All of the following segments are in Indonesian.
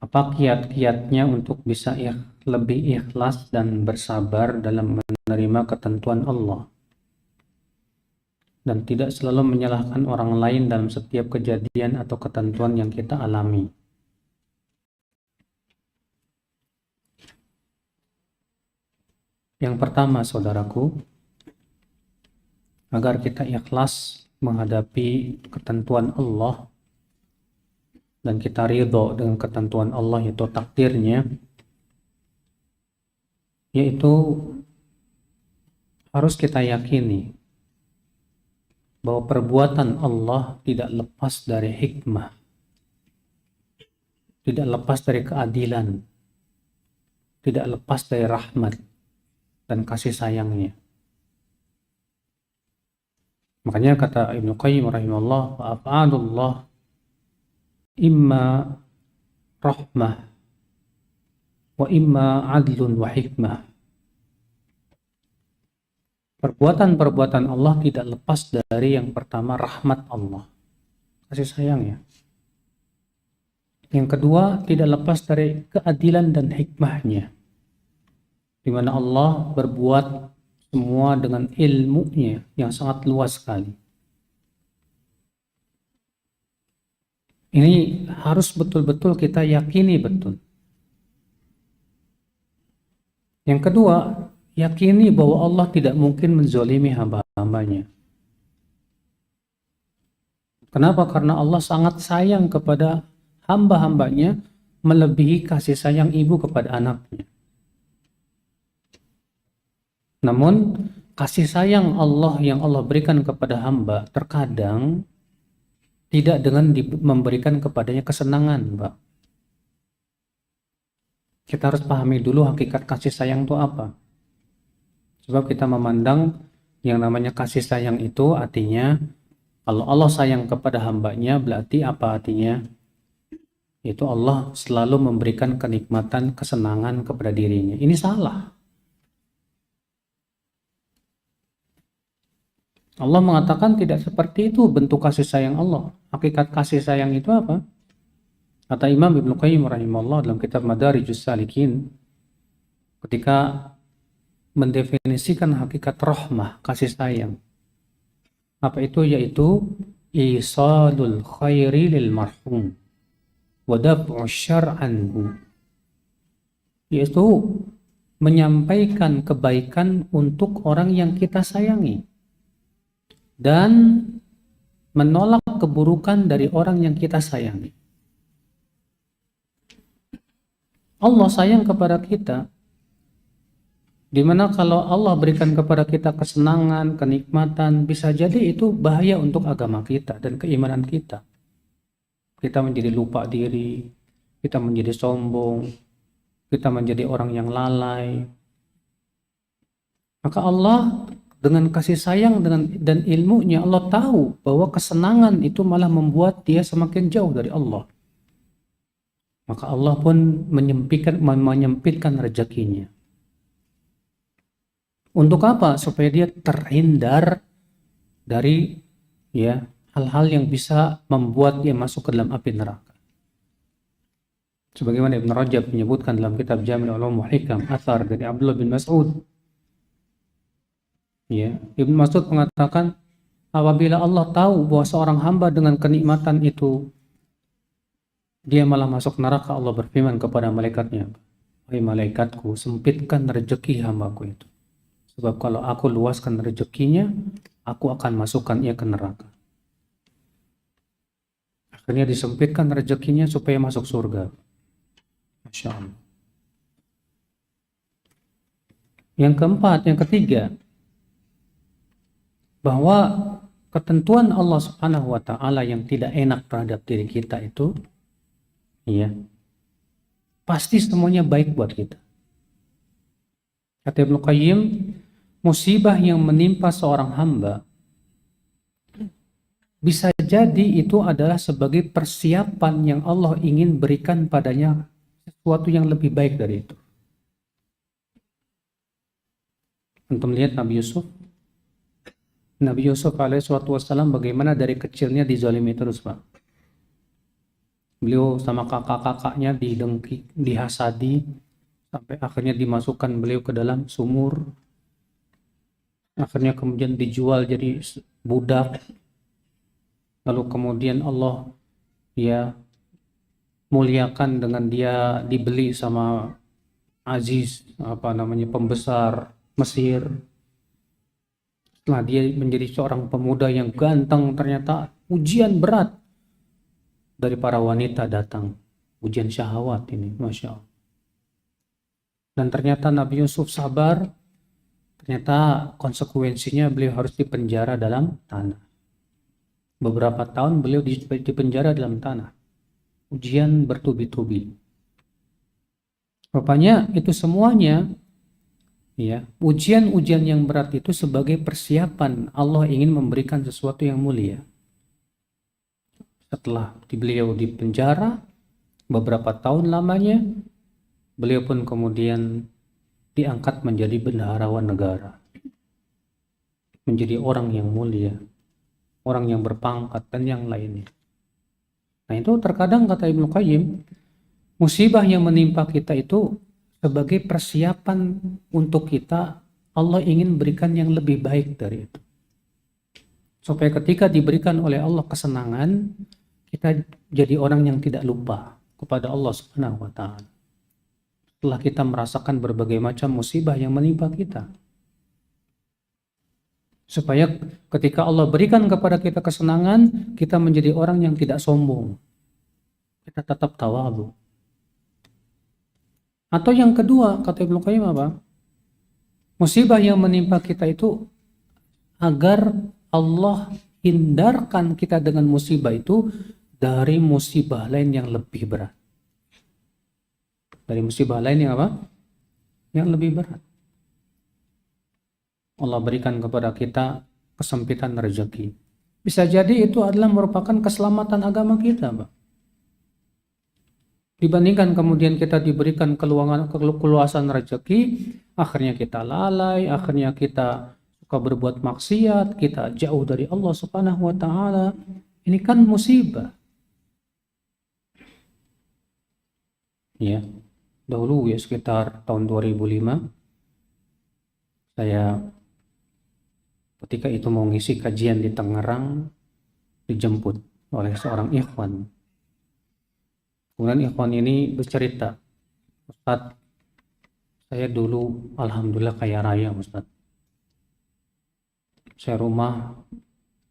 Apa kiat-kiatnya untuk bisa lebih ikhlas dan bersabar dalam menerima ketentuan Allah dan tidak selalu menyalahkan orang lain dalam setiap kejadian atau ketentuan yang kita alami. Yang pertama, saudaraku, agar kita ikhlas menghadapi ketentuan Allah dan kita ridho dengan ketentuan Allah, yaitu takdirnya, yaitu harus kita yakini bahwa perbuatan Allah tidak lepas dari hikmah, tidak lepas dari keadilan, tidak lepas dari rahmat dan kasih sayangnya. Makanya kata Ibnu Qayyim rahimahullah, wa af'alullah imma rahmah wa imma adlun wa hikmah. Perbuatan-perbuatan Allah tidak lepas dari yang pertama rahmat Allah, kasih sayangnya. Yang kedua, tidak lepas dari keadilan dan hikmahnya, di mana Allah berbuat semua dengan ilmunya yang sangat luas sekali. Ini harus betul-betul kita yakini betul. Yang kedua, yakini bahwa Allah tidak mungkin menzalimi hamba-hambanya. Kenapa? Karena Allah sangat sayang kepada hamba-hambanya melebihi kasih sayang ibu kepada anaknya. Namun kasih sayang Allah yang Allah berikan kepada hamba terkadang tidak dengan memberikan kepadanya kesenangan, Pak. Kita harus pahami dulu hakikat kasih sayang itu apa. Sebab kita memandang yang namanya kasih sayang itu artinya kalau Allah sayang kepada hambanya berarti apa artinya? Itu Allah selalu memberikan kenikmatan, kesenangan kepada dirinya. Ini salah. Allah mengatakan tidak seperti itu bentuk kasih sayang Allah. Hakikat kasih sayang itu apa? Kata Imam Ibnu Qayyim rahimahullah dalam kitab Madarijus Salikin, ketika mendefinisikan hakikat rahmah, kasih sayang. Apa itu? Yaitu isalul khairi lil marhum wa daf'u syar'anhu. Yaitu menyampaikan kebaikan untuk orang yang kita sayangi dan menolak keburukan dari orang yang kita sayangi. Allah sayang kepada kita, dimana kalau Allah berikan kepada kita kesenangan, kenikmatan, bisa jadi itu bahaya untuk agama kita dan keimanan kita. Kita menjadi lupa diri, kita menjadi sombong, kita menjadi orang yang lalai. Maka Allah dengan kasih sayang dan ilmunya, Allah tahu bahwa kesenangan itu malah membuat dia semakin jauh dari Allah. Maka Allah pun menyempitkan rezekinya. Untuk apa? Supaya dia terhindar dari hal-hal yang bisa membuat dia masuk ke dalam api neraka. Sebagaimana Ibn Rajab menyebutkan dalam kitab Jami' Ulum wa Hikam, athar dari Abdullah bin Mas'ud. Ibn Mas'ud mengatakan, apabila Allah tahu bahwa seorang hamba dengan kenikmatan itu dia malah masuk neraka, Allah berfirman kepada malaikatnya, "Hai malaikatku, sempitkan rezeki hambaku itu. Sebab kalau aku luaskan rezekinya, aku akan masukkan ia ke neraka." Akhirnya disempitkan rezekinya supaya masuk surga. Masya Allah. Yang keempat, yang ketiga, bahwa ketentuan Allah Subhanahu wa taala yang tidak enak terhadap diri kita itu pasti semuanya baik buat kita. Kata Ibnu Qayyim, musibah yang menimpa seorang hamba bisa jadi itu adalah sebagai persiapan yang Allah ingin berikan padanya sesuatu yang lebih baik dari itu. Antum lihat Nabi Yusuf alaihissalam bagaimana dari kecilnya dizalimi terus, Pak. Beliau sama kakak-kakaknya didengki, dihasadi, sampai akhirnya dimasukkan beliau ke dalam sumur. Akhirnya kemudian dijual jadi budak. Lalu kemudian Allah ya muliakan dengan dia dibeli sama Aziz, pembesar Mesir. Setelah dia menjadi seorang pemuda yang ganteng, ternyata ujian berat dari para wanita datang. Ujian syahwat ini, Masya Allah. Dan ternyata Nabi Yusuf sabar, ternyata konsekuensinya beliau harus dipenjara dalam tanah. Beberapa tahun beliau dipenjara dalam tanah. Ujian bertubi-tubi. Rupanya itu semuanya, ya, ujian-ujian yang berat itu sebagai persiapan Allah ingin memberikan sesuatu yang mulia. Setelah beliau dipenjara beberapa tahun lamanya, beliau pun kemudian diangkat menjadi bendaharawan negara, menjadi orang yang mulia, orang yang berpangkat dan yang lainnya. Nah itu terkadang kata Ibnu Qayyim, musibah yang menimpa kita itu sebagai persiapan untuk kita, Allah ingin berikan yang lebih baik dari itu. Supaya ketika diberikan oleh Allah kesenangan, kita jadi orang yang tidak lupa kepada Allah Subhanahu wa Ta'ala. Setelah kita merasakan berbagai macam musibah yang menimpa kita, supaya ketika Allah berikan kepada kita kesenangan, kita menjadi orang yang tidak sombong, kita tetap tawadhu. Atau yang kedua, kata Ibnu Qayyim apa? Musibah yang menimpa kita itu agar Allah hindarkan kita dengan musibah itu dari musibah lain yang lebih berat. Dari musibah lain yang apa? Yang lebih berat. Allah berikan kepada kita kesempitan rezeki. Bisa jadi itu adalah merupakan keselamatan agama kita, Pak. Dibandingkan kemudian kita diberikan keluasan rezeki, akhirnya kita lalai, akhirnya kita suka berbuat maksiat, kita jauh dari Allah Subhanahu wa Ta'ala. Ini kan musibah. Ya, dahulu ya sekitar tahun 2005, saya ketika itu mau ngisi kajian di Tangerang, dijemput oleh seorang ikhwan. Kemudian ikhwan ini bercerita, Ustadz, saya dulu alhamdulillah kaya raya, Ustadz. Saya rumah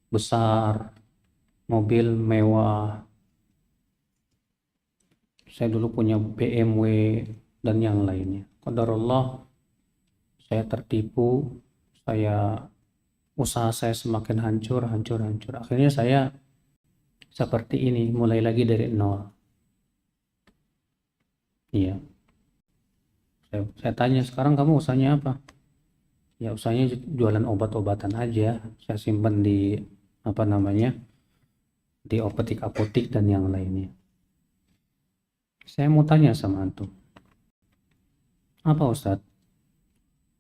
besar, mobil mewah. Saya dulu punya BMW dan yang lainnya. Qadarullah, saya tertipu, usaha saya semakin hancur. Akhirnya saya seperti ini, mulai lagi dari nol. Iya. Saya tanya, sekarang kamu usahanya apa? Ya usahanya jualan obat-obatan aja. Saya simpan di di apotik dan yang lainnya. Saya mau tanya sama antum, apa Ustadz?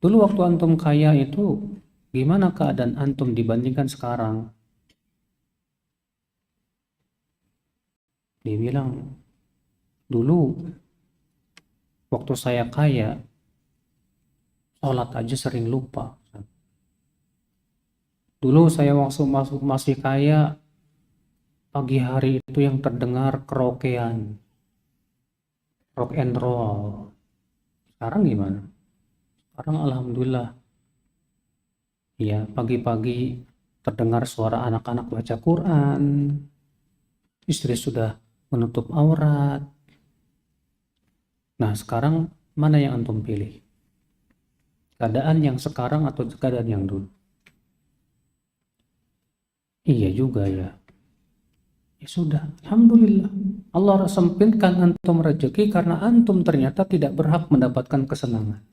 Dulu waktu antum kaya itu gimana keadaan antum dibandingkan sekarang? Dia bilang, dulu waktu saya kaya, sholat aja sering lupa. Dulu saya waktu masih kaya, pagi hari itu yang terdengar kerokean, rock and roll. Sekarang gimana? Sekarang alhamdulillah, ya pagi-pagi terdengar suara anak-anak baca Quran, istri sudah menutup aurat. Nah sekarang mana yang antum pilih? Keadaan yang sekarang atau keadaan yang dulu? Iya juga ya. Ya sudah, alhamdulillah. Allah sempitkan antum rezeki karena antum ternyata tidak berhak mendapatkan kesenangan.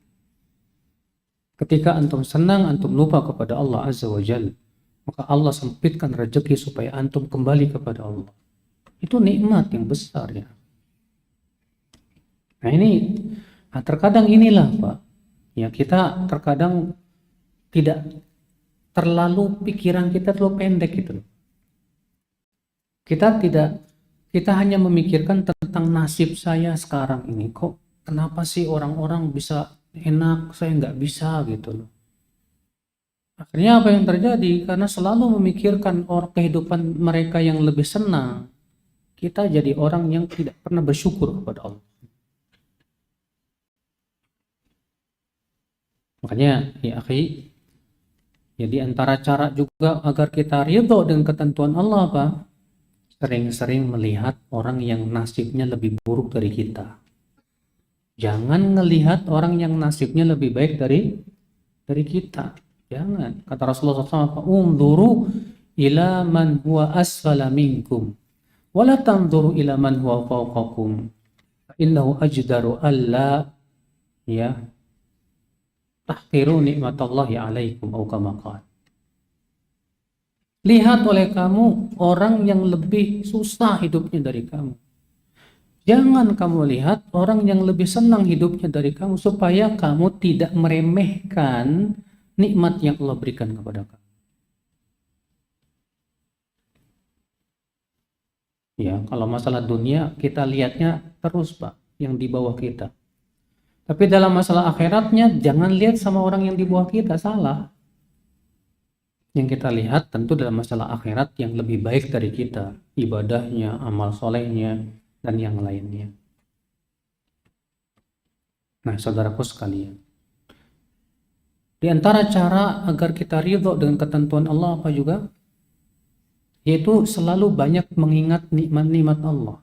Ketika antum senang, antum lupa kepada Allah Azza wa Jalla, maka Allah sempitkan rezeki supaya antum kembali kepada Allah. Itu nikmat yang besar ya. Nah ini, terkadang inilah Pak, ya kita terkadang tidak terlalu, pikiran kita terlalu pendek gitu. Kita tidak Kita hanya memikirkan tentang nasib saya sekarang ini. Kok kenapa sih orang-orang bisa enak, saya nggak bisa gitu loh. Akhirnya apa yang terjadi? Karena selalu memikirkan orang kehidupan mereka yang lebih senang, kita jadi orang yang tidak pernah bersyukur kepada Allah. Makanya ya akhi, jadi antara cara juga agar kita ridho dengan ketentuan Allah apa? Sering-sering melihat orang yang nasibnya lebih buruk dari kita. Jangan ngelihat orang yang nasibnya lebih baik dari kita. Jangan. Kata Rasulullah SAW apa? Unzuru ila man huwa asfala minkum. Wala tanzuru ila man huwa fawqakum. Innahu ajdaru alla ya tahqiru nikmatallahi alaikum au kama qala. Lihat oleh kamu orang yang lebih susah hidupnya dari kamu. Jangan kamu lihat orang yang lebih senang hidupnya dari kamu supaya kamu tidak meremehkan nikmat yang Allah berikan kepada kamu. Ya, kalau masalah dunia kita lihatnya terus Pak, yang di bawah kita. Tapi dalam masalah akhiratnya jangan lihat sama orang yang di bawah kita, salah. Yang kita lihat tentu dalam masalah akhirat yang lebih baik dari kita, ibadahnya, amal solehnya, dan yang lainnya. Nah, saudaraku sekalian, di antara cara agar kita ridho dengan ketentuan Allah apa juga? Yaitu selalu banyak mengingat nikmat-nikmat Allah.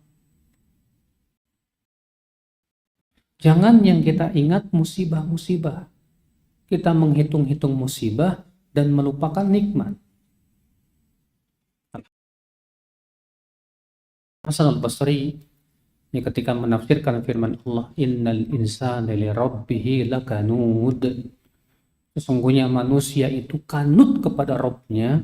Jangan yang kita ingat musibah-musibah. Kita menghitung-hitung musibah dan melupakan nikmat. Hasan al-Basri ini ketika menafsirkan firman Allah, innal insana li rabbih lakanud. Sesungguhnya manusia itu kanut kepada Rabbnya.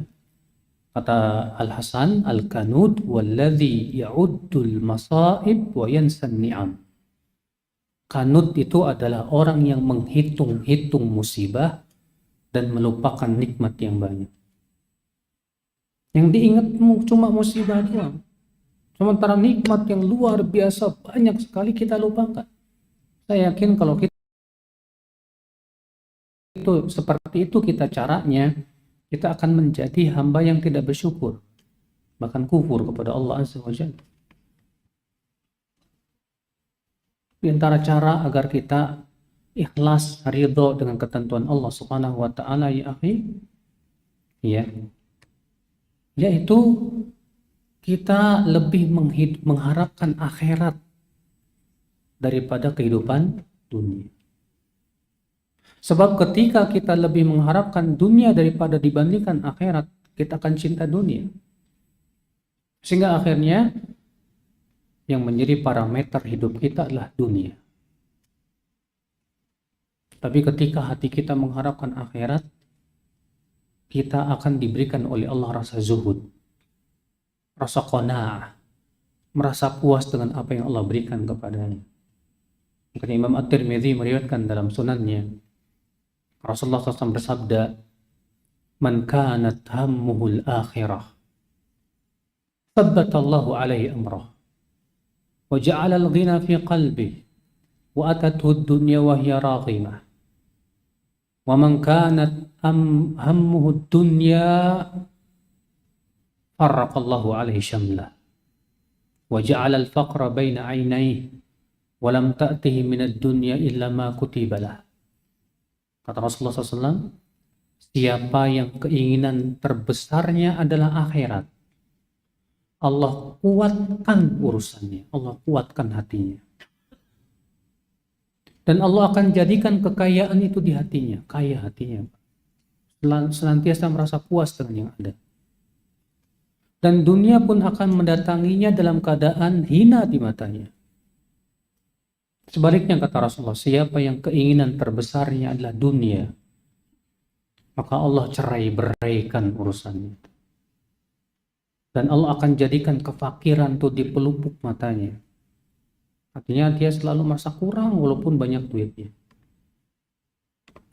Kata Al-Hasan, al-kanud walladhi ya'uddul masaib wa yansan ni'am. Kanut itu adalah orang yang menghitung-hitung musibah dan melupakan nikmat yang banyak. Yang diingat cuma musibah doang. Sementara nikmat yang luar biasa banyak sekali kita lupakan. Saya yakin kalau kita itu seperti itu kita caranya, kita akan menjadi hamba yang tidak bersyukur, bahkan kufur kepada Allah Azza wa Jalla. Di antara cara agar kita ikhlas, ridho dengan ketentuan Allah Subhanahu wa taala ya akhi, ya, yaitu kita lebih mengharapkan akhirat daripada kehidupan dunia. Sebab ketika kita lebih mengharapkan dunia daripada dibandingkan akhirat, kita akan cinta dunia. Sehingga akhirnya yang menjadi parameter hidup kita adalah dunia. Tapi ketika hati kita mengharapkan akhirat, kita akan diberikan oleh Allah rasa zuhud, rasa qanaah, merasa puas dengan apa yang Allah berikan kepadanya. Makanya Imam At-Tirmidzi meriwayatkan dalam sunannya, Rasulullah SAW bersabda, man kanat hammuhul akhirah, thabbatallahu alaihi amrah, wa ja'ala al-ghina fi qalbi, wa atathu ad-dunya wa hiya raghimah. Wa man kanat hammuhu ad-dunya, farraqallahu alaihi syamlah, wa ja'ala al-faqra baina 'ainayhi, wa lam ta'tihi min ad-dunya illa ma kutiba lah. Kata Rasulullah SAW, siapa yang keinginan terbesarnya adalah akhirat, Allah kuatkan urusannya, Allah kuatkan hatinya. Dan Allah akan jadikan kekayaan itu di hatinya, kaya hatinya. Senantiasa merasa puas dengan yang ada. Dan dunia pun akan mendatanginya dalam keadaan hina di matanya. Sebaliknya kata Rasulullah, siapa yang keinginan terbesarnya adalah dunia, maka Allah cerai beraikan urusannya. Dan Allah akan jadikan kefakiran itu di pelupuk matanya. Artinya dia selalu merasa kurang walaupun banyak duitnya.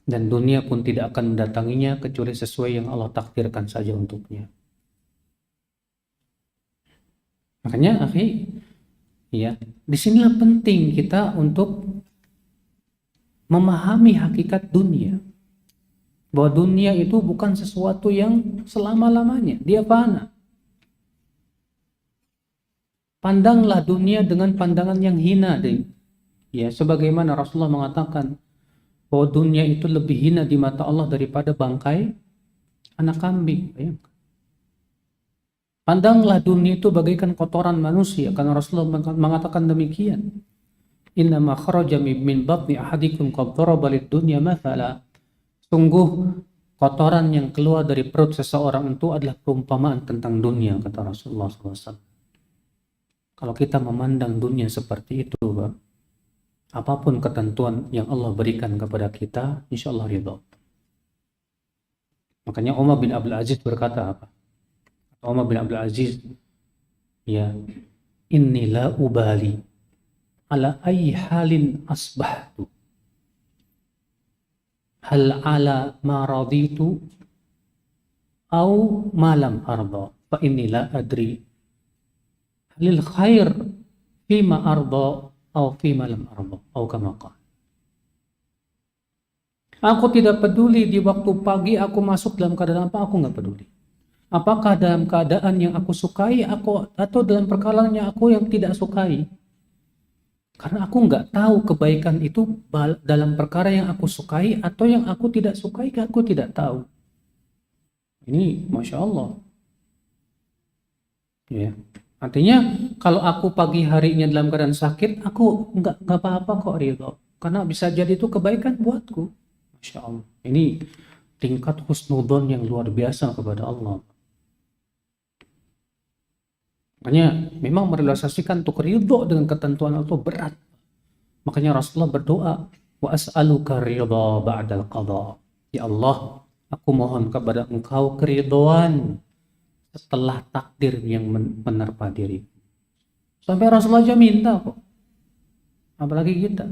Dan dunia pun tidak akan mendatanginya kecuali sesuai yang Allah takdirkan saja untuknya. Makanya ya, disinilah penting kita untuk memahami hakikat dunia. Bahwa dunia itu bukan sesuatu yang selama-lamanya, dia fana. Pandanglah dunia dengan pandangan yang hina deh. Ya, sebagaimana Rasulullah mengatakan bahwa dunia itu lebih hina di mata Allah daripada bangkai anak kambing. Bayangkan. Pandanglah dunia itu bagaikan kotoran manusia, karena Rasulullah mengatakan demikian. Innama kharaja min batni ahadikum qad daraba lid-dunya mathala. Sungguh kotoran yang keluar dari perut seseorang itu adalah perumpamaan tentang dunia, kata Rasulullah SAW. Kalau kita memandang dunia seperti itu, Pak, apapun ketentuan yang Allah berikan kepada kita, insya Allah ridho. Makanya Umar bin Abdul Aziz berkata apa? Umar bin Abdul Aziz, ya, inni la ubali ala ayyi halin asbahtu, hal ala ma raditu au malam arda, fa inni la adri halil khair fima arda au fima lam arda, au kama qala. Aku tidak peduli di waktu pagi aku masuk dalam keadaan apa, aku nggak peduli. Apakah dalam keadaan yang aku sukai atau dalam perkara yang aku yang tidak sukai. Karena aku nggak tahu kebaikan itu dalam perkara yang aku sukai atau yang aku tidak sukai, aku tidak tahu. Ini Masya Allah. Ya. Artinya kalau aku pagi harinya dalam keadaan sakit, aku nggak apa-apa kok ridho. Karena bisa jadi itu kebaikan buatku. Masya Allah. Ini tingkat husnudon yang luar biasa kepada Allah. Makanya memang merealisasikan untuk ridho dengan ketentuan Allah itu berat. Makanya Rasulullah berdoa, wa as'aluka ridha ba'dal qadha. Ya Allah, aku mohon kepada Engkau keridhaan setelah takdir yang menerpa diri. Sampai Rasulullah aja minta kok. Apalagi kita.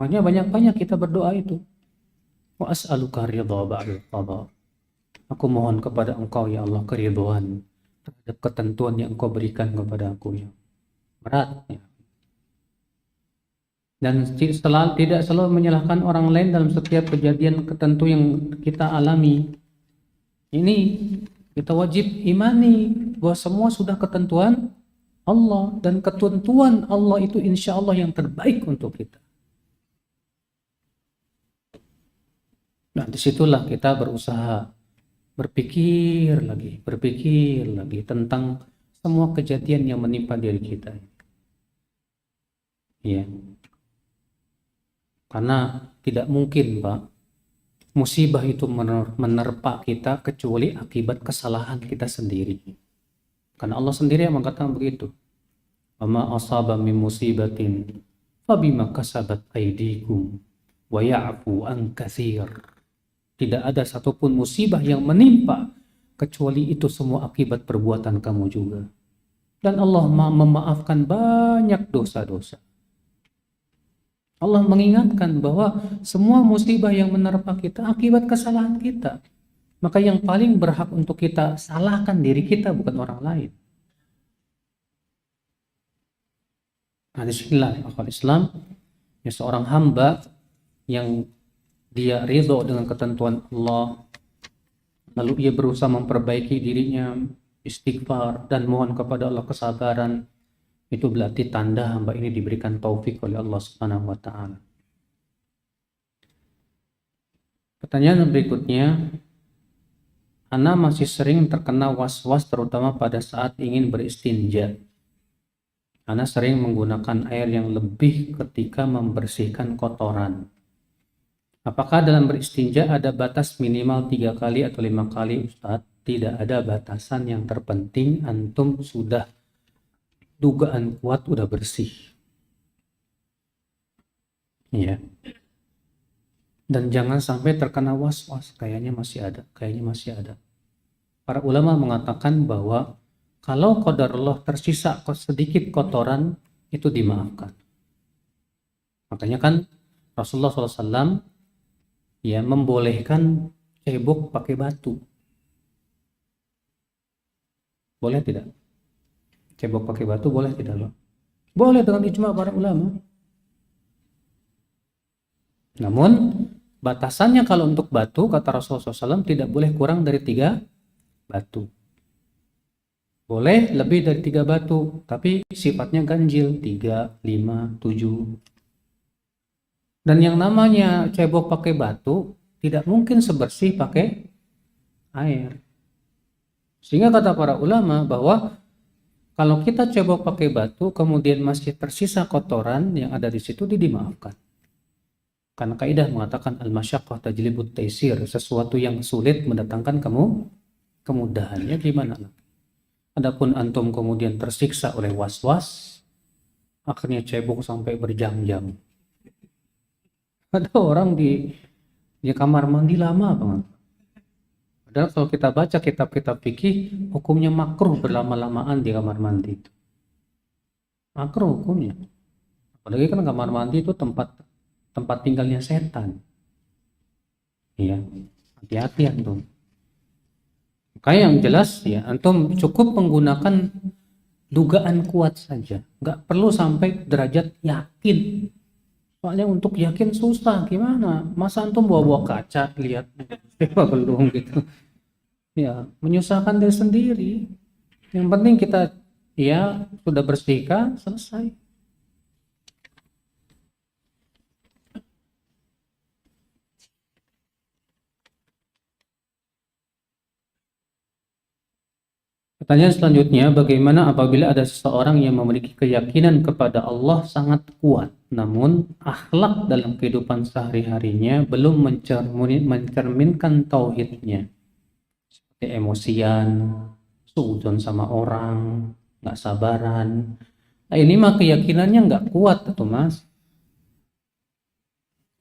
Makanya banyak-banyak kita berdoa itu. Wa as'aluka ridha ba'dal qadha. Aku mohon kepada Engkau ya Allah keridhaan terhadap ketentuan yang Engkau berikan kepada aku, ya. Berat, ya. Dan tidak selalu menyalahkan orang lain dalam setiap kejadian tertentu yang kita alami. Ini kita wajib imani bahwa semua sudah ketentuan Allah, dan ketentuan Allah itu insya Allah yang terbaik untuk kita. Nah, disitulah kita berusaha berpikir lagi tentang semua kejadian yang menimpa diri kita. Ya. Karena tidak mungkin, Pak, musibah itu menerpa kita kecuali akibat kesalahan kita sendiri. Karena Allah sendiri yang mengatakan begitu. Wa asaba min musibatin fabima kasabat aydikum wa ya'fu an katsir. Tidak ada satupun musibah yang menimpa kecuali itu semua akibat perbuatan kamu juga. Dan Allah memaafkan banyak dosa-dosa. Allah mengingatkan bahwa semua musibah yang menerpa kita akibat kesalahan kita. Maka yang paling berhak untuk kita salahkan diri kita, bukan orang lain. Nah, disinilah akal Islam, ya, seorang hamba yang dia ridho dengan ketentuan Allah, lalu ia berusaha memperbaiki dirinya, istighfar dan mohon kepada Allah kesabaran, itu berarti tanda hamba ini diberikan taufik oleh Allah Subhanahu wa taala. Pertanyaan berikutnya, ana masih sering terkena was-was terutama pada saat ingin beristinja. Ana sering menggunakan air yang lebih ketika membersihkan kotoran. Apakah dalam beristinja ada batas minimal 3 kali atau 5 kali, Ustadz? Tidak ada batasan, yang terpenting antum sudah dugaan kuat udah bersih. Ya. Dan jangan sampai terkena was-was, kayaknya masih ada. Para ulama mengatakan bahwa kalau qadarullah tersisa sedikit kotoran, itu dimaafkan. Makanya kan Rasulullah SAW ya membolehkan cebok pakai batu. Boleh tidak? Cebok pakai batu boleh tidak, Pak? Boleh dengan ijma para ulama. Namun batasannya kalau untuk batu, kata Rasulullah SAW, tidak boleh kurang dari 3 batu. Boleh lebih dari 3 batu, tapi sifatnya ganjil, 3, 5, 7. Dan yang namanya cebok pakai batu tidak mungkin sebersih pakai air. Sehingga kata para ulama bahwa kalau kita cebok pakai batu kemudian masih tersisa kotoran yang ada di situ, dimaafkan. Karena kaidah mengatakan al-masyaqqah tajlibut taisir, sesuatu yang sulit mendatangkan kemudahannya gimana? Adapun antum kemudian tersiksa oleh was-was, akhirnya cebok sampai berjam-jam. Ada orang di kamar mandi lama banget. Padahal kalau kita baca kitab-kitab fikih, hukumnya makruh berlama-lamaan di kamar mandi itu. Makruh hukumnya. Apalagi kan kamar mandi itu tempat tinggalnya setan. Iya, hati-hati antum. Kayak yang jelas ya, antum cukup menggunakan dugaan kuat saja, nggak perlu sampai derajat yakin. Soalnya untuk yakin susah, gimana? Masa antum bawa kaca lihat belum gitu? Ya, menyusahkan diri sendiri. Yang penting kita ya sudah bersihkan, selesai. Pertanyaan selanjutnya, bagaimana apabila ada seseorang yang memiliki keyakinan kepada Allah sangat kuat, namun akhlak dalam kehidupan sehari-harinya belum mencerminkan tauhidnya, seperti emosian, suudzon sama orang, nggak sabaran. Nah, ini mah keyakinannya nggak kuat tuh Mas.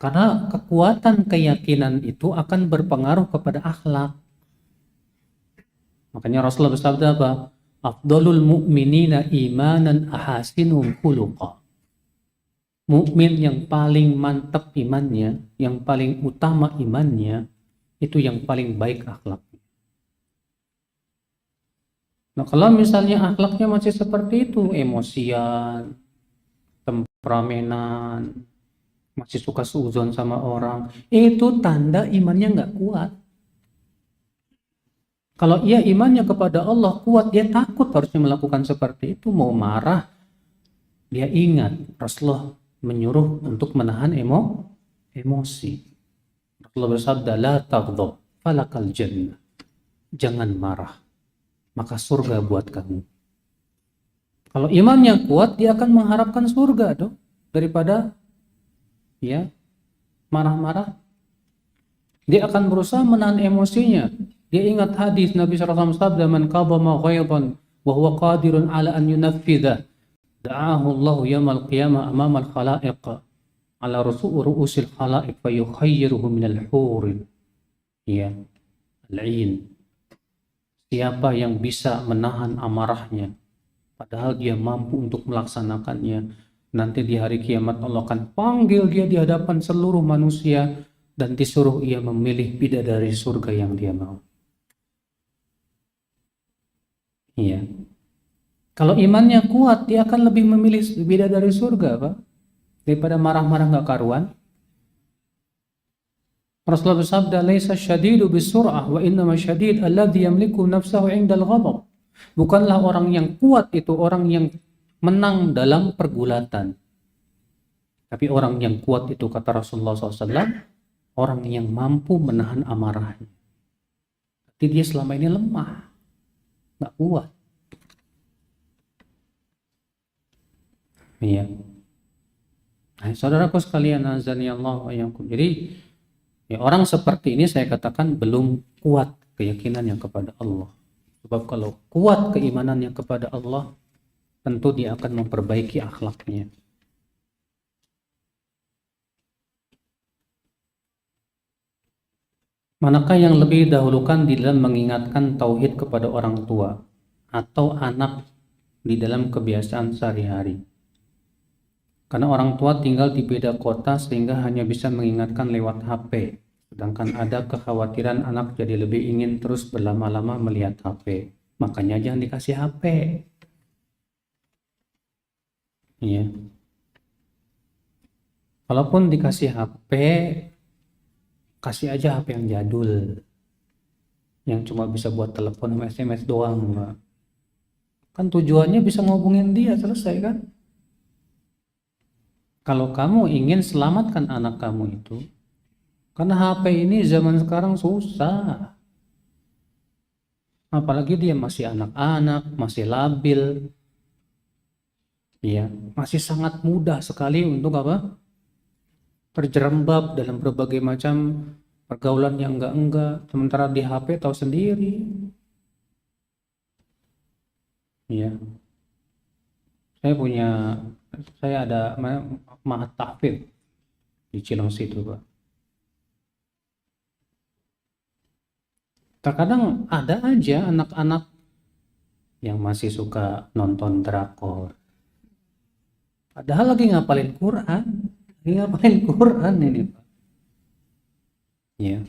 Karena kekuatan keyakinan itu akan berpengaruh kepada akhlak. Makanya Rasulullah bersabda apa? Afdalul mu'minina imanan ahasinuhum khuluqa. Mukmin yang paling mantap imannya, yang paling utama imannya, itu yang paling baik akhlaknya. Nah, kalau misalnya akhlaknya masih seperti itu, emosian, temperamenan, masih suka suudzon sama orang, itu tanda imannya nggak kuat. Kalau ia imannya kepada Allah kuat, dia takut harusnya melakukan seperti itu. Mau marah, dia ingat Rasulullah menyuruh untuk menahan emosi. Rasulullah bersabda, la taghdab falakal jannah. Jangan marah, maka surga buat kamu. Kalau imannya kuat, dia akan mengharapkan surga dong, daripada ya marah-marah. Dia akan berusaha menahan emosinya. Dia ingat hadis Nabi SAW sabda, man qadama ghaidan wa huwa qadirun ala an yunaffidha da'ahu Allah yaumil qiyamah amama al-khalaiq ala ru'usil khalaiq fayukhayyiruhu minal hurin. Ya, al-'ain. Siapa yang bisa menahan amarahnya padahal dia mampu untuk melaksanakannya, nanti di hari kiamat Allah akan panggil dia di hadapan seluruh manusia dan disuruh ia memilih bidadari surga yang dia mau. Iya. Kalau imannya kuat, dia akan lebih memilih bidadari surga, Pak, daripada marah-marah nggak karuan. Rasulullah bersabda, "Laisa syadidu bisur'ah wa innama syadid alladhi yamliku nafsahu 'indal ghadab." Bukanlah orang yang kuat itu orang yang menang dalam pergulatan. Tapi orang yang kuat itu, kata Rasulullah SAW, orang yang mampu menahan amarahnya. Tapi dia selama ini lemah, nggak kuat. Iya. Nah, saudaraku sekalian, azani Allah wa iyyakum. Jadi ya, orang seperti ini saya katakan belum kuat keyakinannya kepada Allah. Sebab kalau kuat keimanannya kepada Allah, tentu dia akan memperbaiki akhlaknya. Manakah yang lebih dahulukan di dalam mengingatkan tauhid kepada orang tua atau anak di dalam kebiasaan sehari-hari? Karena orang tua tinggal di beda kota sehingga hanya bisa mengingatkan lewat HP. Sedangkan ada kekhawatiran anak jadi lebih ingin terus berlama-lama melihat HP. Makanya jangan dikasih HP. Iya. Kalaupun dikasih HP, kasih aja HP yang jadul, yang cuma bisa buat telepon sama SMS doang, Mbak. Kan tujuannya bisa ngobongin dia, selesai kan? Kalau kamu ingin selamatkan anak kamu itu, karena HP ini zaman sekarang susah. Apalagi dia masih anak-anak, masih labil, ya, masih sangat mudah sekali untuk apa? Terjerembab dalam berbagai macam pergaulan yang enggak-enggak. Sementara di HP tahu sendiri, ya. Saya saya ada mahat tahfidz di Cilengsi itu, Pak. Terkadang ada aja anak-anak yang masih suka nonton drakor, padahal lagi ngapalin Quran, ini, Pak. Ya,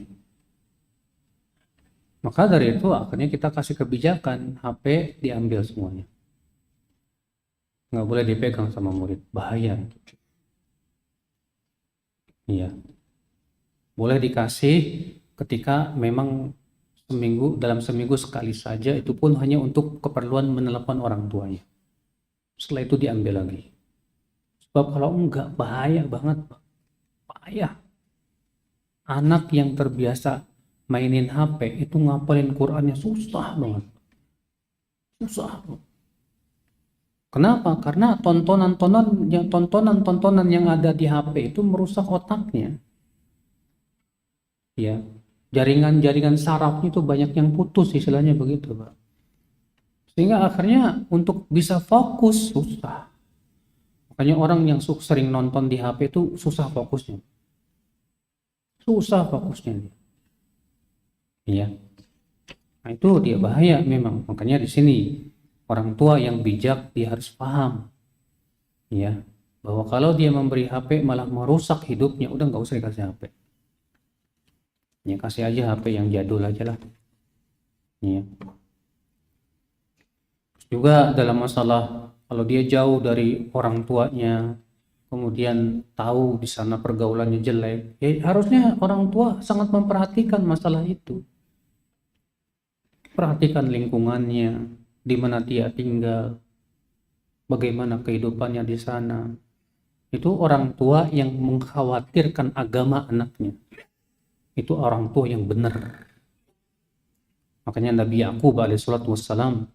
maka dari itu akhirnya kita kasih kebijakan HP diambil semuanya, nggak boleh dipegang sama murid, bahaya. Iya, boleh dikasih ketika memang dalam seminggu sekali saja, itu pun hanya untuk keperluan menelepon orang tuanya. Setelah itu diambil lagi. Sebab kalau enggak, bahaya banget, Pak. Bahaya. Anak yang terbiasa mainin HP itu ngapalin Qurannya susah banget. Susah. Kenapa? Karena tontonan-tontonan yang ada di HP itu merusak otaknya. Ya, jaringan-jaringan sarafnya itu banyak yang putus, istilahnya begitu, Pak. Sehingga akhirnya untuk bisa fokus susah. Makanya orang yang sering nonton di HP itu susah fokusnya. Susah fokusnya. Iya. Nah, itu dia bahaya memang. Makanya di sini orang tua yang bijak dia harus paham, ya, bahwa kalau dia memberi HP malah merusak hidupnya, udah nggak usah dikasih HP. Ya, kasih aja HP yang jadul aja lah. Ya. Juga dalam masalah kalau dia jauh dari orang tuanya, kemudian tahu di sana pergaulannya jelek, ya harusnya orang tua sangat memperhatikan masalah itu. Perhatikan lingkungannya, di mana dia tinggal, bagaimana kehidupannya di sana. Itu orang tua yang mengkhawatirkan agama anaknya. Itu orang tua yang benar. Makanya Nabi Yakub alaihissalatu wassalam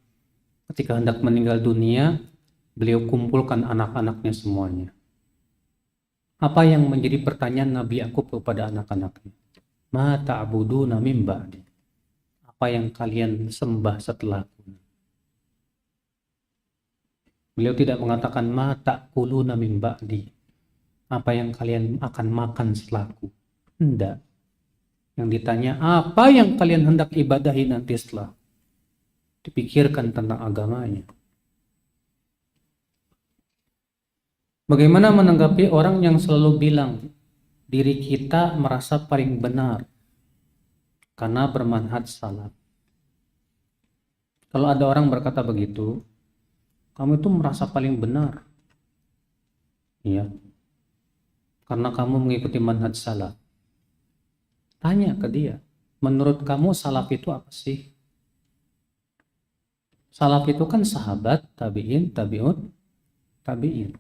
ketika hendak meninggal dunia, beliau kumpulkan anak-anaknya semuanya. Apa yang menjadi pertanyaan Nabi Yakub kepada anak-anaknya? Ma ta'buduna min ba'di? Apa yang kalian sembah setelahku? Beliau tidak mengatakan ma ta'kuluna min ba'di. Apa yang kalian akan makan setelahku? Tidak. Yang ditanya, apa yang kalian hendak ibadahi nanti setelah? Dipikirkan tentang agamanya. Bagaimana menanggapi orang yang selalu bilang diri kita merasa paling benar karena bermanhaj salaf? Kalau ada orang berkata begitu, kamu itu merasa paling benar, ya, karena kamu mengikuti manhaj salaf. Tanya ke dia, menurut kamu salaf itu apa sih? Salaf itu kan sahabat, tabi'in, tabi'in.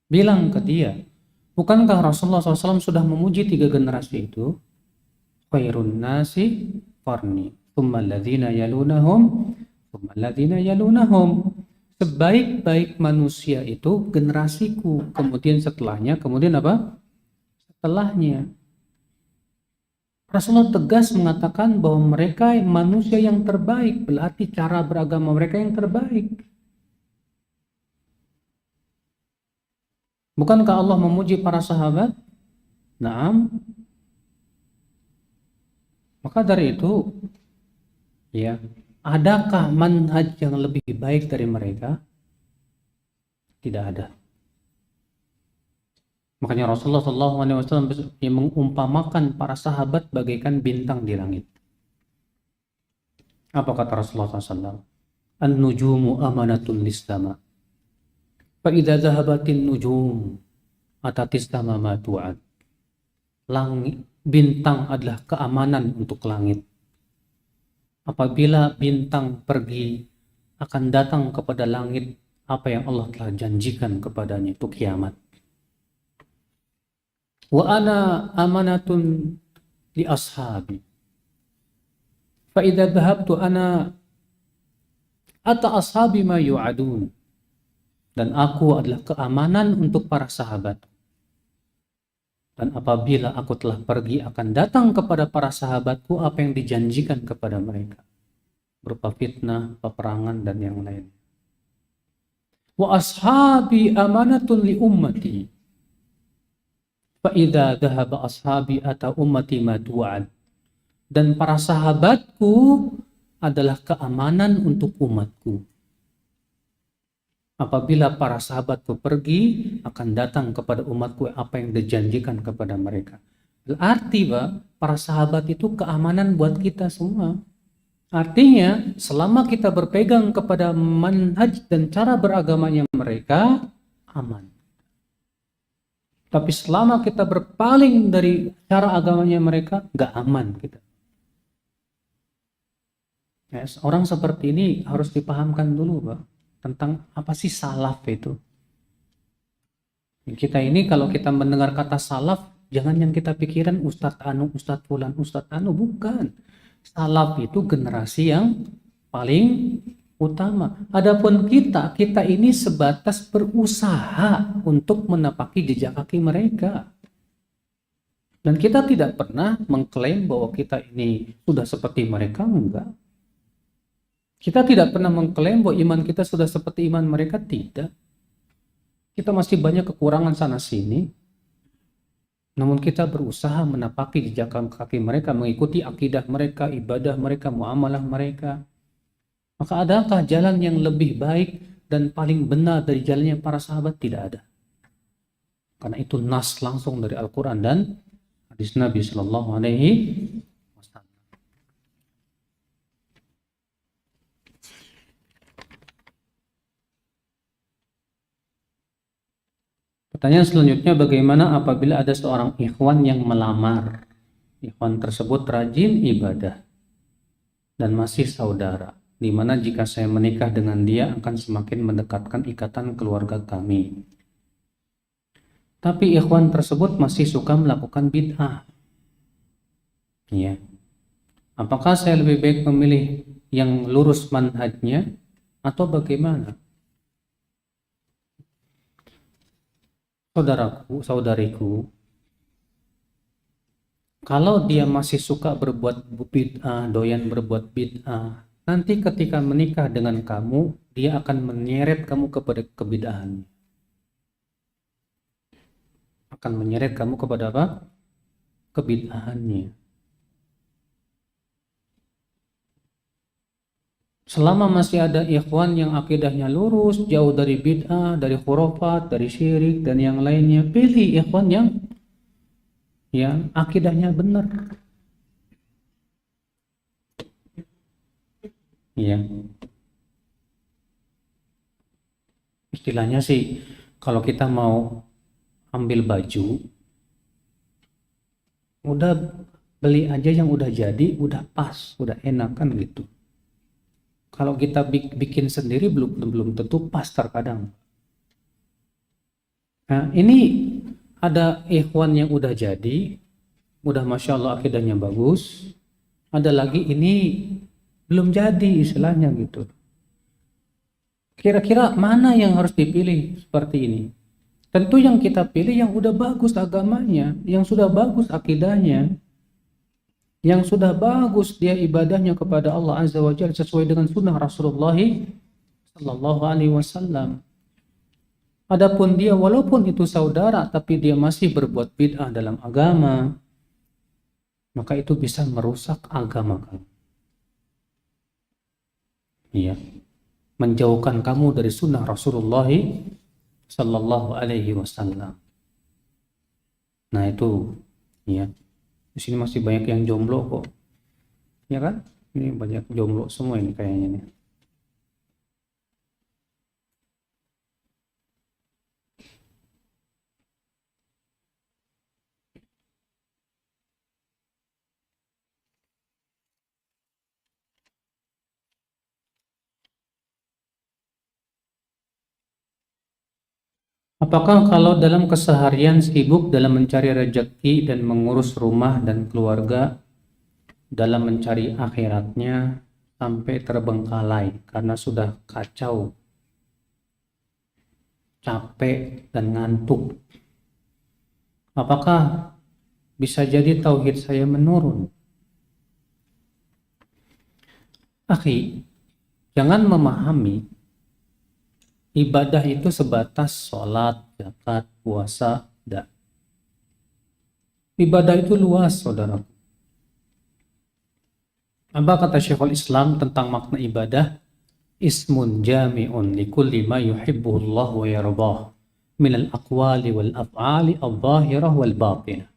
Bilang ke dia, bukankah Rasulullah SAW sudah memuji 3 generasi itu? Khairun nasi qarni, thumma alladhina yalunahum, thumma alladhina yalunahum. Sebaik-baik manusia itu generasiku, kemudian setelahnya, kemudian apa? Setelahnya. Rasulullah tegas mengatakan bahwa mereka manusia yang terbaik, berarti cara beragama mereka yang terbaik. Bukankah Allah memuji para sahabat? Naam. Maka dari itu, ya, adakah manhaj yang lebih baik dari mereka? Tidak ada. Makanya Rasulullah SAW yang mengumpamakan para sahabat bagaikan bintang di langit. Apa kata Rasulullah SAW? An-nujumu amanatun lis-sama. Fa idza dhahabatin nujum atatis sama ma tu'ad. Langit, bintang adalah keamanan untuk langit. Apabila bintang pergi, akan datang kepada langit apa yang Allah telah janjikan kepadanya, itu kiamat. Wa ana amanatun li ashabi. Fa idza dhahabtu ana ata ashabi ma yu'adun. Dan aku adalah keamanan untuk para sahabat. Dan apabila aku telah pergi, akan datang kepada para sahabatku apa yang dijanjikan kepada mereka, berupa fitnah, peperangan, dan yang lain. Wa ashabi amanatun li ummati. Fa idza dhahaba ashabi ata ummati ma tu'ad. Dan para sahabatku adalah keamanan untuk umatku. Apabila para sahabatku pergi, akan datang kepada umatku apa yang dijanjikan kepada mereka. Berarti, para sahabat itu keamanan buat kita semua. Artinya, selama kita berpegang kepada manhaj dan cara beragamanya mereka, aman. Tapi selama kita berpaling dari cara agamanya mereka, gak aman kita. Yes, orang seperti ini harus dipahamkan dulu, Pak, tentang apa sih salaf itu. Kita ini kalau kita mendengar kata salaf, jangan yang kita pikiran Ustadz Anu, Ustadz Fulan, Ustadz Anu, bukan. Salaf itu generasi yang paling utama. Adapun kita ini sebatas berusaha untuk menapaki jejak kaki mereka. Dan kita tidak pernah mengklaim bahwa kita ini sudah seperti mereka, enggak. Kita tidak pernah mengklaim bahwa iman kita sudah seperti iman mereka, tidak. Kita masih banyak kekurangan sana sini. Namun kita berusaha menapaki jejak kaki mereka, mengikuti akidah mereka, ibadah mereka, muamalah mereka. Maka adakah jalan yang lebih baik dan paling benar dari jalannya para sahabat? Tidak ada. Karena itu nas langsung dari Al-Quran dan hadis Nabi Sallallahu Alaihi Wasallam. Pertanyaan selanjutnya, bagaimana apabila ada seorang ikhwan yang melamar? Ikhwan tersebut rajin ibadah dan masih saudara, di mana jika saya menikah dengan dia akan semakin mendekatkan ikatan keluarga kami. Tapi ikhwan tersebut masih suka melakukan bid'ah. Ya. Apakah saya lebih baik memilih yang lurus manhajnya atau bagaimana? Saudaraku, saudariku, kalau dia masih suka berbuat bid'ah, doyan berbuat bid'ah, nanti ketika menikah dengan kamu, dia akan menyeret kamu kepada kebid'ahan. Akan menyeret kamu kepada apa? Kebid'ahannya. Selama masih ada ikhwan yang akidahnya lurus, jauh dari bid'ah, dari khurafat, dari syirik, dan yang lainnya, pilih ikhwan yang akidahnya benar. Ya. Istilahnya sih, kalau kita mau ambil baju, udah beli aja yang udah jadi, udah pas, udah enak kan gitu. Kalau kita bikin sendiri belum tentu pas terkadang. Nah, ini ada ikhwan yang udah jadi, udah masya Allah akidahnya bagus. Ada lagi ini belum jadi istilahnya gitu. Kira-kira mana yang harus dipilih seperti ini? Tentu yang kita pilih yang udah bagus agamanya, yang sudah bagus akidahnya, yang sudah bagus dia ibadahnya kepada Allah Azza wa Jalla sesuai dengan sunnah Rasulullah Sallallahu Alaihi Wasallam. Adapun dia walaupun itu saudara tapi dia masih berbuat bid'ah dalam agama, maka itu bisa merusak agama kamu. Iya, menjauhkan kamu dari sunnah Rasulullah Sallallahu Alaihi Wasallam. Nah itu, ya. Di sini masih banyak yang jomblo kok, ya kan? Ini banyak jomblo semua ini kayaknya nih. Apakah kalau dalam keseharian sibuk dalam mencari rezeki dan mengurus rumah dan keluarga, dalam mencari akhiratnya sampai terbengkalai karena sudah kacau, capek, dan ngantuk, apakah bisa jadi tauhid saya menurun? Akhi, jangan memahami ibadah itu sebatas sholat, zakat, puasa. Tidak. Ibadah itu luas, saudara. Apa kata Syekhul Islam tentang makna ibadah? Ismun jami'un likulli ma yuhibbuhullah wa yardah minal aqwali wal af'ali al-zahirah wal batinah.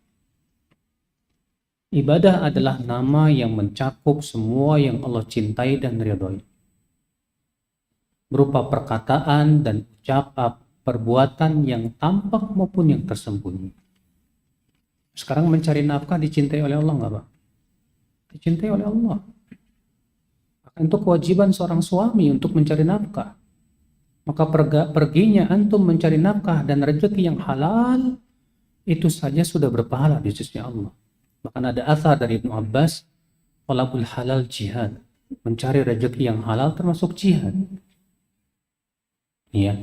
Ibadah adalah nama yang mencakup semua yang Allah cintai dan ridhoi, berupa perkataan dan ucapan, perbuatan yang tampak maupun yang tersembunyi. Sekarang mencari nafkah dicintai oleh Allah nggak, Pak? Dicintai oleh Allah. Itu kewajiban seorang suami untuk mencari nafkah. Maka perginya antum mencari nafkah dan rezeki yang halal, itu saja sudah berpahala di sisi Allah. Bahkan ada asar dari Ibnu Abbas, talabul halal jihad. Mencari rezeki yang halal termasuk jihad. Iya.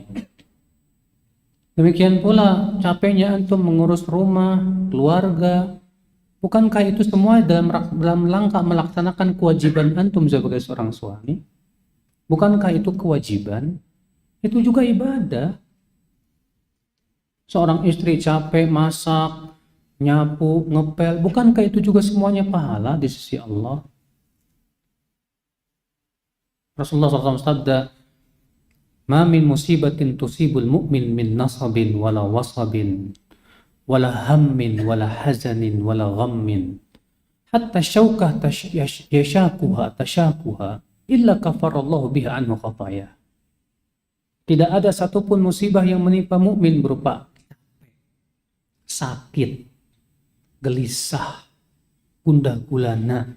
Demikian pula capeknya antum mengurus rumah, keluarga. Bukankah itu semua dalam rangka melaksanakan kewajiban antum sebagai seorang suami? Bukankah itu kewajiban? Itu juga ibadah. Seorang istri capek masak, nyapu, ngepel, bukankah itu juga semuanya pahala di sisi Allah? Rasulullah SAW sabda, "Ma min musibatin tusibul mu'min min nasabin wala wasabin wala hammin wala hazanin wala ghammin hatta syaukah tashakuha illa kafarallahu biha anhu khataya." Tidak ada satupun musibah yang menimpa mukmin berupa sakit, gelisah, gundah gulana,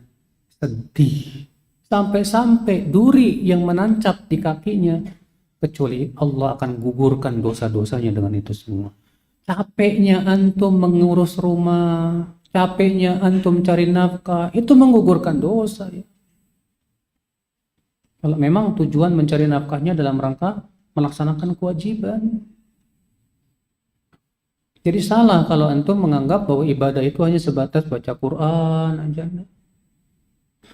sedih, sampai-sampai duri yang menancap di kakinya, kecuali Allah akan gugurkan dosa-dosanya dengan itu semua. Capeknya antum mengurus rumah, capeknya antum cari nafkah, itu menggugurkan dosa ya. Kalau memang tujuan mencari nafkahnya dalam rangka melaksanakan kewajiban. Jadi salah kalau antum menganggap bahwa ibadah itu hanya sebatas baca Quran aja.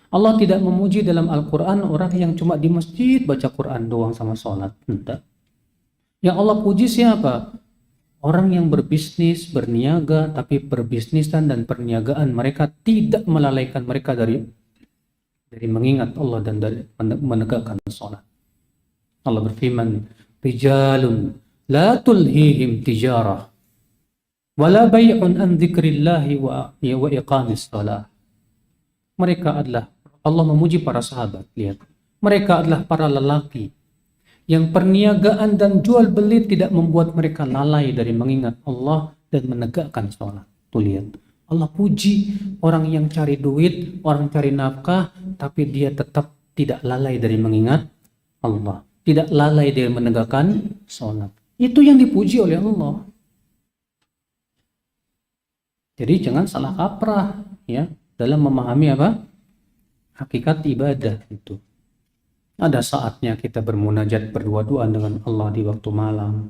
Allah tidak memuji dalam Al-Quran orang yang cuma di masjid baca Quran doang sama sholat. Entah. Yang Allah puji siapa? Orang yang berbisnis, berniaga, tapi perbisnisan dan perniagaan mereka tidak melalaikan mereka dari mengingat Allah dan dari menegakkan sholat. Allah berfirman, "Rijalun la tulhihim tijarah wala bay'un an dzikrillahi wa iqamis shalah." Mereka adalah, Allah memuji para sahabat, lihat. Mereka adalah para lelaki yang perniagaan dan jual beli tidak membuat mereka lalai dari mengingat Allah dan menegakkan sholat. Tuh lihat, Allah puji orang yang cari duit, orang cari nafkah, tapi dia tetap tidak lalai dari mengingat Allah, tidak lalai dari menegakkan sholat. Itu yang dipuji oleh Allah. Jadi jangan salah kaprah ya dalam memahami apa hakikat ibadah itu. Ada saatnya kita bermunajat berdua-duaan dengan Allah di waktu malam.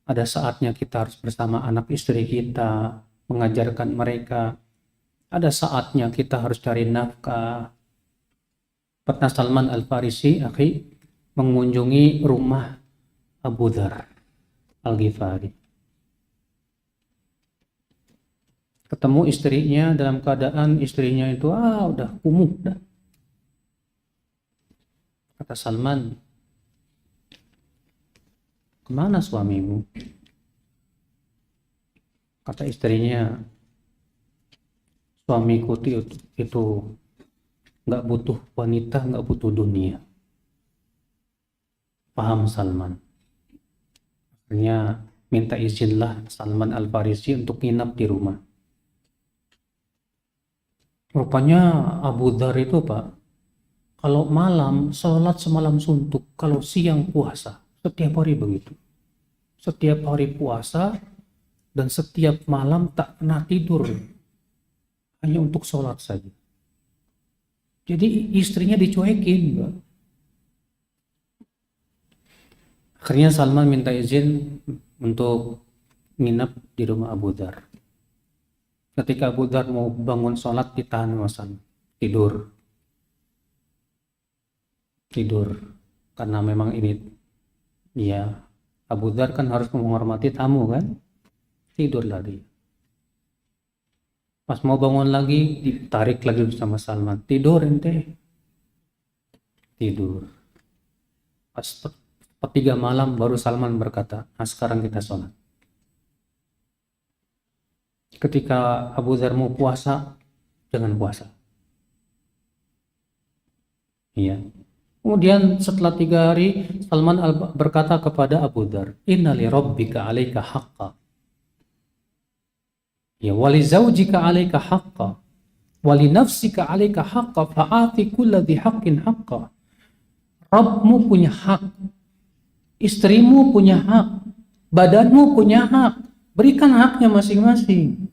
Ada saatnya kita harus bersama anak istri kita, mengajarkan mereka. Ada saatnya kita harus cari nafkah. Pernah Salman Al-Farisi, akhi, mengunjungi rumah Abu Dzar Al-Ghifari. Ketemu istrinya dalam keadaan istrinya itu udah kumuh dah. Kata Salman, "Kemana suamimu?" Kata istrinya, "Suamiku itu nggak butuh wanita, nggak butuh dunia." Paham Salman. Akhirnya minta izinlah Salman Al-Farisi untuk nginap di rumah. Rupanya Abu Dzar itu, Pak, kalau malam sholat semalam suntuk, kalau siang puasa, setiap hari begitu. setiap hari puasa, dan setiap malam tak pernah tidur, hanya untuk sholat saja. Jadi istrinya dicuekin, Mbak. Akhirnya Salman minta izin untuk nginap di rumah Abu Dhar. Ketika Abu Dhar mau bangun sholat, ditahan sama Salman. Tidur. Karena memang ini, ya, Abu Dhar kan harus menghormati tamu kan. Tidurlah dia. Pas mau bangun lagi, ditarik lagi sama Salman. Tidur ente. Tidur. Pas 3 malam baru Salman berkata, nah sekarang kita sholat. Ketika Abu Dhar mau puasa, jangan puasa. Iya. Kemudian setelah 3 hari, Salman berkata kepada Abu Dhar, Inna li rabbika alaika haqqa. Ya, wali zaujika alaika haqqa. Wali nafsika alaika haqqa. Fa'ati kulla dhi haqqin haqqa. Rabbmu punya hak. Istrimu punya hak. Badanmu punya hak. Berikan haknya masing-masing.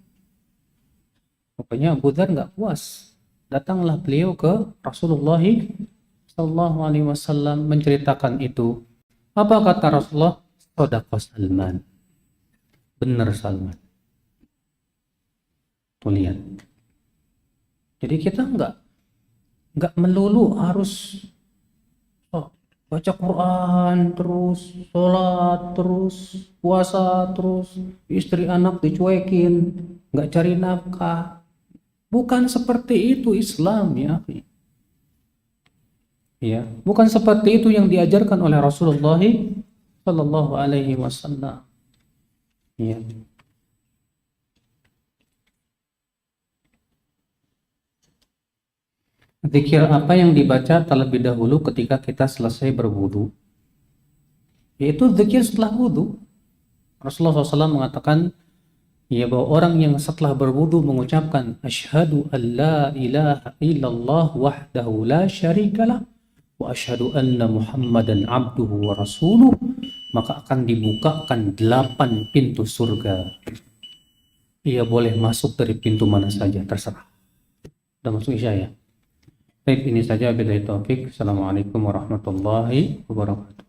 Pokoknya Abu Dhar nggak puas. Datanglah beliau ke Rasulullah Sallallahu Alaihi Wasallam menceritakan itu. Apa kata Rasulullah? Shadaqa Salman. Benar Salman. Tuh lihat. Jadi kita nggak melulu harus baca Quran terus, sholat terus, puasa terus, istri anak dicuekin, nggak cari nafkah. Bukan seperti itu Islam, ya. Ya, bukan seperti itu yang diajarkan oleh Rasulullah Sallallahu Alaihi Wasallam. Ya. Zikir apa yang dibaca terlebih dahulu ketika kita selesai berwudu? Yaitu zikir setelah wudu. Rasulullah SAW mengatakan, ya, bahwa orang yang setelah berwudu mengucapkan asyhadu an la ilaha illallah wahdahu la syarikalah wa asyhadu anna muhammadan abduhu wa rasuluh, maka akan dibukakan 8 pintu surga. Ia boleh masuk dari pintu mana saja, terserah. Udah masuk isya ya? Baik, ini saja, billahi taufik. Assalamualaikum warahmatullahi wabarakatuh.